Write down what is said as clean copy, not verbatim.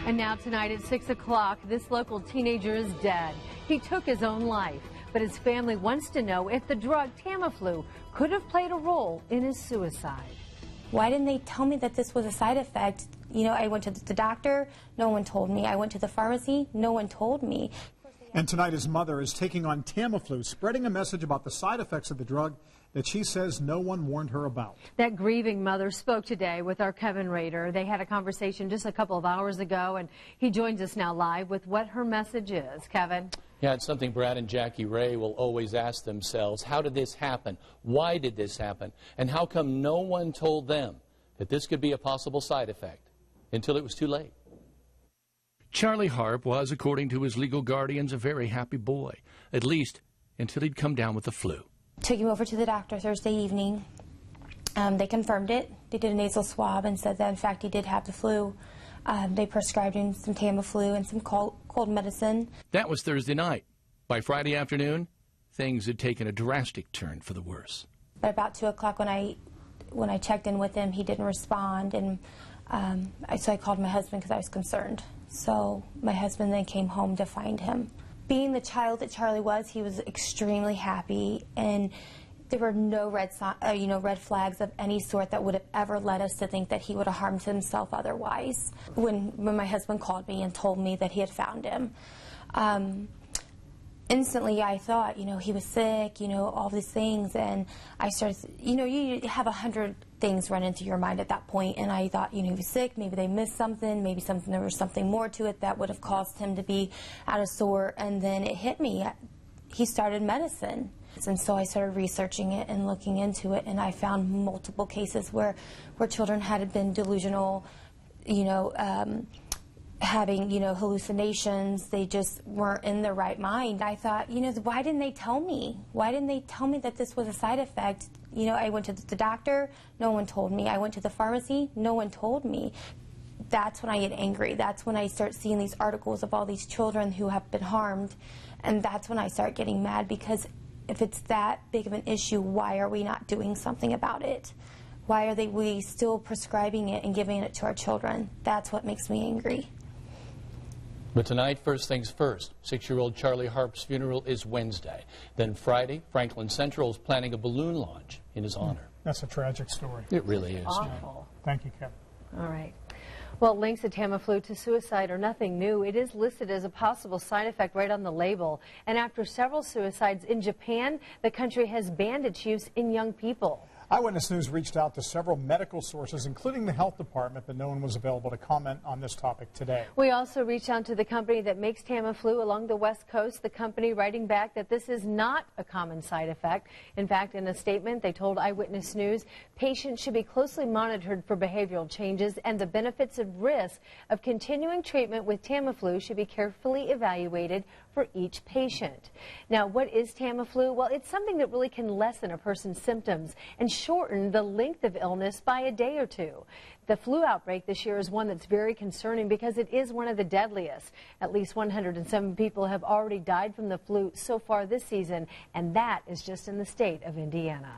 And now tonight at 6 o'clock, this local teenager is dead. He took his own life, but his family wants to know if the drug Tamiflu could have played a role in his suicide. Why didn't they tell me that this was a side effect? You know, I went to the doctor, no one told me. I went to the pharmacy, no one told me. And tonight his mother is taking on Tamiflu, spreading a message about the side effects of the drug that she says no one warned her about. That grieving mother spoke today with our Kevin Rader. They had a conversation just a couple of hours ago, and he joins us now live with what her message is. Kevin? Yeah, it's something Brad and Jackie Ray will always ask themselves. How did this happen? Why did this happen? And how come no one told them that this could be a possible side effect until it was too late? Charlie Harp was, according to his legal guardians, a very happy boy, at least until he'd come down with the flu. Took him over to the doctor Thursday evening. They confirmed it. They did a nasal swab and said that, in fact, he did have the flu. They prescribed him some Tamiflu and some cold medicine. That was Thursday night. By Friday afternoon, things had taken a drastic turn for the worse. But about 2 o'clock when I checked in with him, he didn't respond, and so I called my husband because I was concerned. So my husband then came home to find him. Being the child that Charlie was, he was extremely happy, and there were no red flags of any sort that would have ever led us to think that he would have harmed himself otherwise. When my husband called me and told me that he had found him, instantly I thought, he was sick, all these things, and I started, you have 100 things run into your mind at that point, and I thought, he was sick, maybe they missed something, maybe there was something more to it that would have caused him to be out of sort, and then it hit me. He started medicine, and so I started researching it and looking into it, and I found multiple cases where children had been delusional, having, hallucinations. They just weren't in their right mind. I thought, why didn't they tell me? Why didn't they tell me that this was a side effect? I went to the doctor, no one told me. I went to the pharmacy, no one told me. That's when I get angry. That's when I start seeing these articles of all these children who have been harmed, and that's when I start getting mad, because if it's that big of an issue, why are we not doing something about it? Why are we still prescribing it and giving it to our children? That's what makes me angry. But tonight, first things first, 6-year-old Charlie Harp's funeral is Wednesday. Then Friday, Franklin Central is planning a balloon launch in his honor. That's a tragic story. It really is. Awful. Thank you, Kevin. All right. Well, links of Tamiflu to suicide are nothing new. It is listed as a possible side effect right on the label. And after several suicides in Japan, the country has banned its use in young people. Eyewitness News reached out to several medical sources, including the health department, but no one was available to comment on this topic today. We also reached out to the company that makes Tamiflu along the West Coast, the company writing back that this is not a common side effect. In fact, in a statement, they told Eyewitness News patients should be closely monitored for behavioral changes, and the benefits and risks of continuing treatment with Tamiflu should be carefully evaluated for each patient. Now, what is Tamiflu? Well, it's something that really can lessen a person's symptoms and shorten the length of illness by a day or two. The flu outbreak this year is one that's very concerning because it is one of the deadliest. At least 107 people have already died from the flu so far this season, and that is just in the state of Indiana.